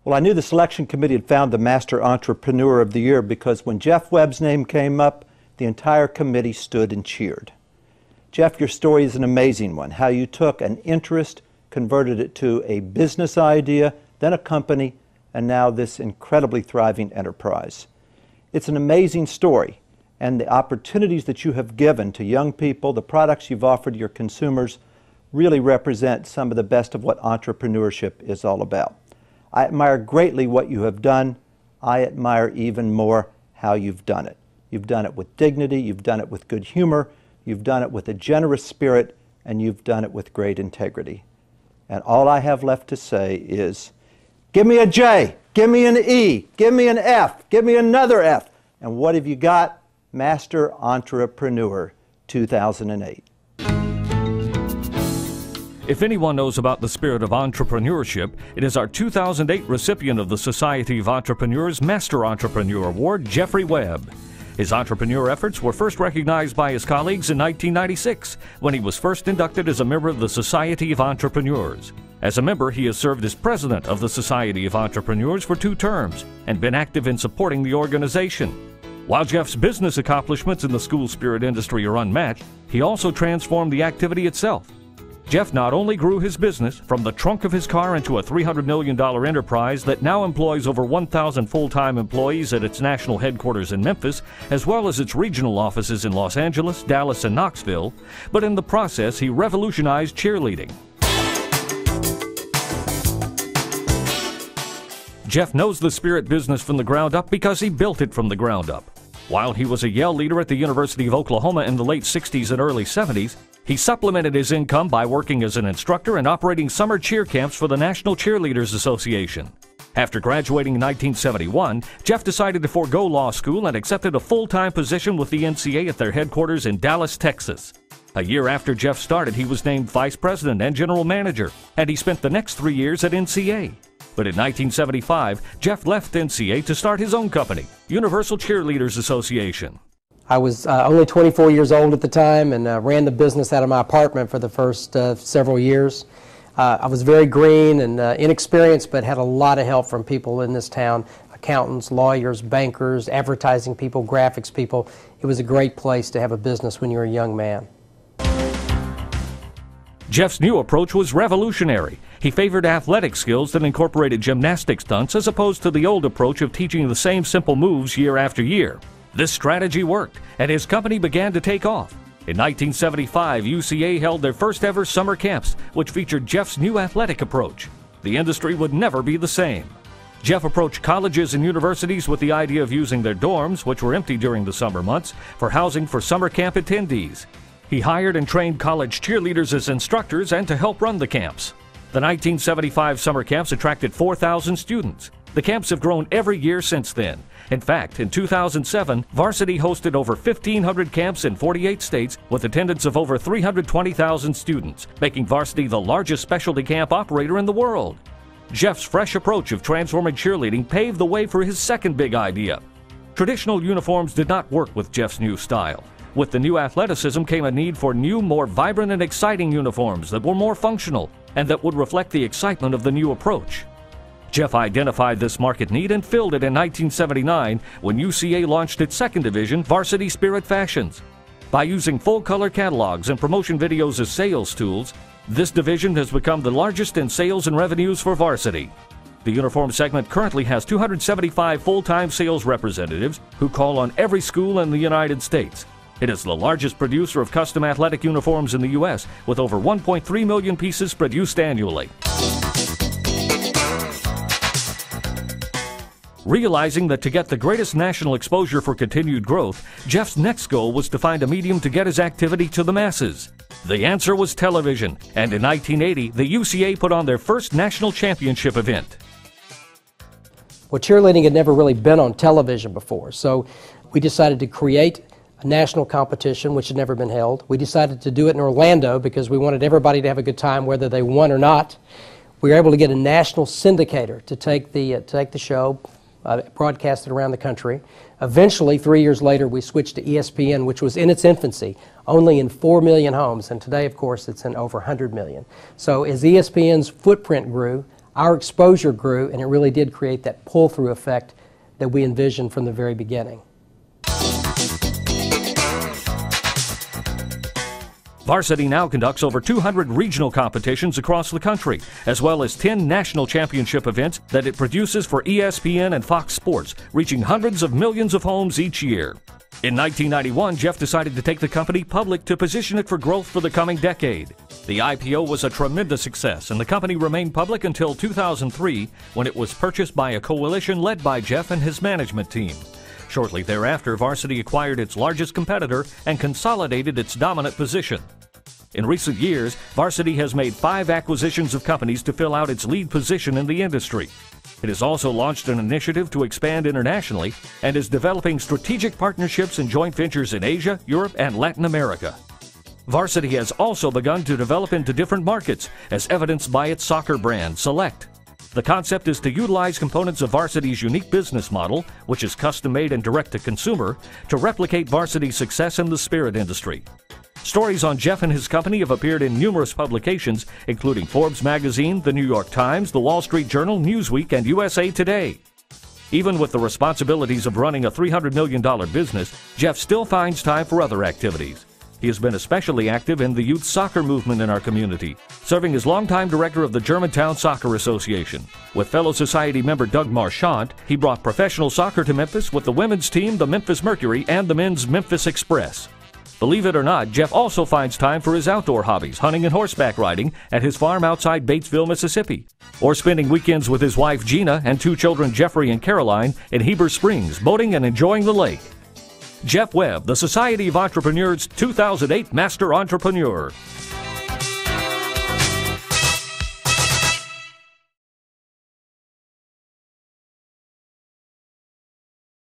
Well, I knew the selection committee had found the Master Entrepreneur of the Year because when Jeff Webb's name came up, the entire committee stood and cheered. Jeff, your story is an amazing one, how you took an interest, converted it to a business idea, then a company, and now this incredibly thriving enterprise. It's an amazing story, and the opportunities that you have given to young people, the products you've offered your consumers, really represent some of the best of what entrepreneurship is all about. I admire greatly what you have done. I admire even more how you've done it. You've done it with dignity, you've done it with good humor, you've done it with a generous spirit, and you've done it with great integrity. And all I have left to say is, give me a J, give me an E, give me an F, give me another F. And what have you got? Master Entrepreneur 2008. If anyone knows about the spirit of entrepreneurship, it is our 2008 recipient of the Society of Entrepreneurs Master Entrepreneur Award, Jeffrey Webb. His entrepreneur efforts were first recognized by his colleagues in 1996, when he was first inducted as a member of the Society of Entrepreneurs. As a member, he has served as president of the Society of Entrepreneurs for 2 terms and been active in supporting the organization. While Jeff's business accomplishments in the school spirit industry are unmatched, he also transformed the activity itself. Jeff not only grew his business from the trunk of his car into a $300 million enterprise that now employs over 1,000 full-time employees at its national headquarters in Memphis, as well as its regional offices in Los Angeles, Dallas, and Knoxville, but in the process he revolutionized cheerleading. Jeff knows the spirit business from the ground up because he built it from the ground up. While he was a Yale leader at the University of Oklahoma in the late 60s and early 70s, he supplemented his income by working as an instructor and operating summer cheer camps for the National Cheerleaders Association. After graduating in 1971, Jeff decided to forego law school and accepted a full-time position with the NCA at their headquarters in Dallas, Texas. A year after Jeff started, he was named vice president and general manager, and he spent the next 3 years at NCA. But in 1975, Jeff left NCA to start his own company, Universal Cheerleaders Association. I was only 24 years old at the time and ran the business out of my apartment for the first several years. I was very green and inexperienced, but had a lot of help from people in this town, accountants, lawyers, bankers, advertising people, graphics people. It was a great place to have a business when you were a young man. Jeff's new approach was revolutionary. He favored athletic skills that incorporated gymnastic stunts as opposed to the old approach of teaching the same simple moves year after year. This strategy worked, and his company began to take off. In 1975, UCA held their first ever summer camps, which featured Jeff's new athletic approach. The industry would never be the same. Jeff approached colleges and universities with the idea of using their dorms, which were empty during the summer months, for housing for summer camp attendees. He hired and trained college cheerleaders as instructors and to help run the camps. The 1975 summer camps attracted 4,000 students. The camps have grown every year since then. In fact, in 2007, Varsity hosted over 1,500 camps in 48 states with attendance of over 320,000 students, making Varsity the largest specialty camp operator in the world. Jeff's fresh approach of transforming cheerleading paved the way for his second big idea. Traditional uniforms did not work with Jeff's new style. With the new athleticism came a need for new, more vibrant and exciting uniforms that were more functional and that would reflect the excitement of the new approach. Jeff identified this market need and filled it in 1979 when UCA launched its second division, Varsity Spirit Fashions. By using full-color catalogs and promotion videos as sales tools, this division has become the largest in sales and revenues for Varsity. The uniform segment currently has 275 full-time sales representatives who call on every school in the United States. It is the largest producer of custom athletic uniforms in the U.S., with over 1.3 million pieces produced annually. Realizing that to get the greatest national exposure for continued growth, Jeff's next goal was to find a medium to get his activity to the masses. The answer was television, and in 1980, the UCA put on their first national championship event. Well, cheerleading had never really been on television before, so we decided to create a national competition which had never been held. We decided to do it in Orlando because we wanted everybody to have a good time whether they won or not. We were able to get a national syndicator to take the show, broadcast it around the country. Eventually, 3 years later, we switched to ESPN, which was in its infancy, only in 4 million homes, and today, of course, it's in over 100 million. So as ESPN's footprint grew, our exposure grew, and it really did create that pull-through effect that we envisioned from the very beginning. Varsity now conducts over 200 regional competitions across the country, as well as 10 national championship events that it produces for ESPN and Fox Sports, reaching hundreds of millions of homes each year. In 1991, Jeff decided to take the company public to position it for growth for the coming decade. The IPO was a tremendous success, and the company remained public until 2003, when it was purchased by a coalition led by Jeff and his management team. Shortly thereafter, Varsity acquired its largest competitor and consolidated its dominant position. In recent years, Varsity has made 5 acquisitions of companies to fill out its lead position in the industry. It has also launched an initiative to expand internationally and is developing strategic partnerships and joint ventures in Asia, Europe, and Latin America. Varsity has also begun to develop into different markets, as evidenced by its soccer brand, Select. The concept is to utilize components of Varsity's unique business model, which is custom-made and direct-to-consumer, to replicate Varsity's success in the spirit industry. Stories on Jeff and his company have appeared in numerous publications, including Forbes magazine, The New York Times, The Wall Street Journal, Newsweek, and USA Today. Even with the responsibilities of running a $300 million business, Jeff still finds time for other activities. He has been especially active in the youth soccer movement in our community, serving as longtime director of the Germantown Soccer Association. With fellow society member Doug Marchant, he brought professional soccer to Memphis with the women's team, the Memphis Mercury, and the men's Memphis Express. Believe it or not, Jeff also finds time for his outdoor hobbies, hunting and horseback riding at his farm outside Batesville, Mississippi, or spending weekends with his wife Gina and 2 children Jeffrey and Caroline in Heber Springs, boating and enjoying the lake. Jeff Webb, the Society of Entrepreneurs 2008 Master Entrepreneur.